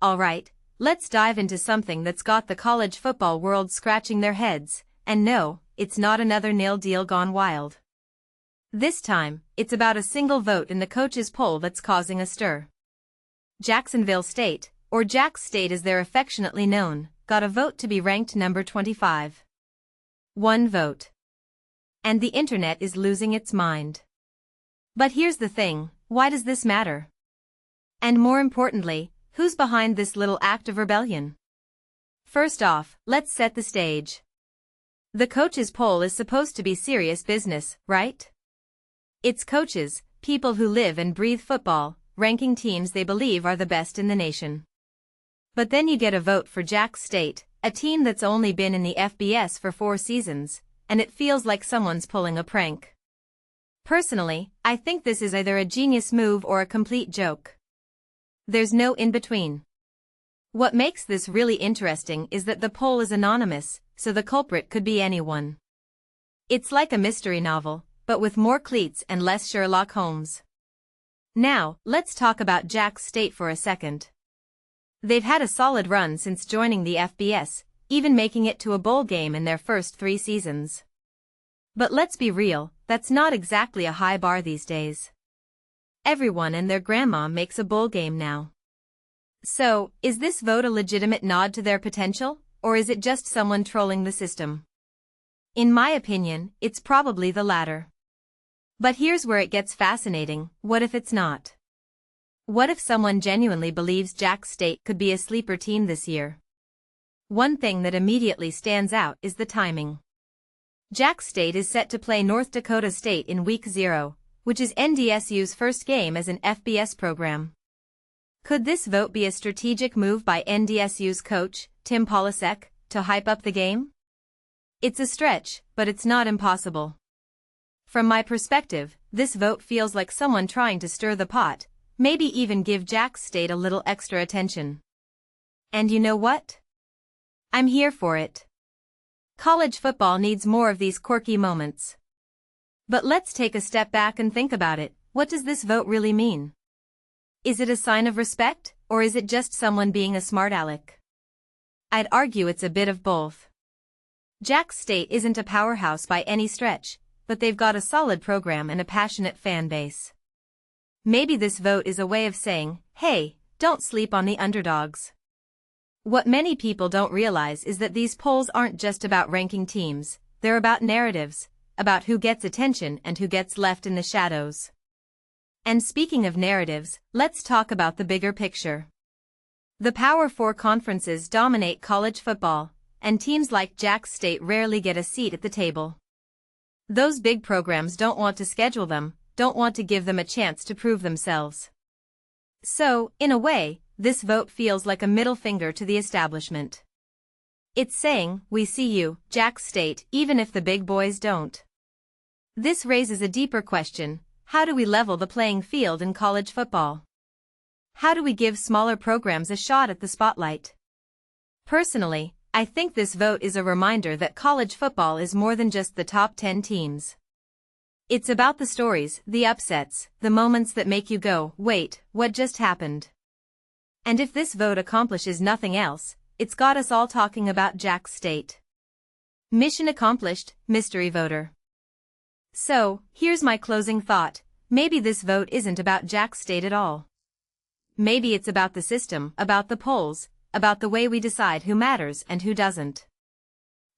Alright, let's dive into something that's got the college football world scratching their heads, and no, it's not another nil deal gone wild. This time, it's about a single vote in the coaches' poll that's causing a stir. Jacksonville State, or Jax State as they're affectionately known, got a vote to be ranked number 25. One vote. And the internet is losing its mind. But here's the thing, why does this matter? And more importantly, who's behind this little act of rebellion? First off, let's set the stage. The coaches' poll is supposed to be serious business, right? It's coaches, people who live and breathe football, ranking teams they believe are the best in the nation. But then you get a vote for Jax State, a team that's only been in the FBS for 4 seasons, and it feels like someone's pulling a prank. Personally, I think this is either a genius move or a complete joke. There's no in-between. What makes this really interesting is that the poll is anonymous, so the culprit could be anyone. It's like a mystery novel, but with more cleats and less Sherlock Holmes. Now, let's talk about Jax State for a second. They've had a solid run since joining the FBS, even making it to a bowl game in their first 3 seasons. But let's be real, that's not exactly a high bar these days. Everyone and their grandma makes a bowl game now. So, is this vote a legitimate nod to their potential, or is it just someone trolling the system? In my opinion, it's probably the latter. But here's where it gets fascinating, what if it's not? What if someone genuinely believes Jax State could be a sleeper team this year? One thing that immediately stands out is the timing. Jax State is set to play North Dakota State in Week 0, which is NDSU's first game as an FBS program. Could this vote be a strategic move by NDSU's coach, Tim Polasek, to hype up the game? It's a stretch, but it's not impossible. From my perspective, this vote feels like someone trying to stir the pot, maybe even give Jax State a little extra attention. And you know what? I'm here for it. College football needs more of these quirky moments. But let's take a step back and think about it. What does this vote really mean? Is it a sign of respect, or is it just someone being a smart aleck? I'd argue it's a bit of both. Jax State isn't a powerhouse by any stretch, but they've got a solid program and a passionate fan base. Maybe this vote is a way of saying, hey, don't sleep on the underdogs. What many people don't realize is that these polls aren't just about ranking teams, they're about narratives, about who gets attention and who gets left in the shadows. And speaking of narratives, let's talk about the bigger picture. The Power 4 conferences dominate college football, and teams like Jax State rarely get a seat at the table. Those big programs don't want to schedule them, don't want to give them a chance to prove themselves. So, in a way, this vote feels like a middle finger to the establishment. It's saying, we see you, Jax State, even if the big boys don't. This raises a deeper question: how do we level the playing field in college football? How do we give smaller programs a shot at the spotlight? Personally, I think this vote is a reminder that college football is more than just the top 10 teams. It's about the stories, the upsets, the moments that make you go, wait, what just happened? And if this vote accomplishes nothing else, it's got us all talking about Jax State. Mission accomplished, mystery voter. So, here's my closing thought: maybe this vote isn't about Jax State at all. Maybe it's about the system, about the polls, about the way we decide who matters and who doesn't.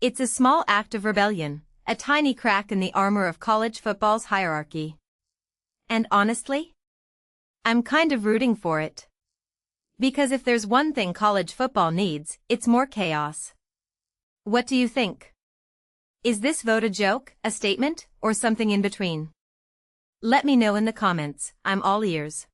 It's a small act of rebellion, a tiny crack in the armor of college football's hierarchy. And honestly, I'm kind of rooting for it. Because if there's one thing college football needs, it's more chaos. What do you think? Is this vote a joke, a statement, or something in between? Let me know in the comments, I'm all ears.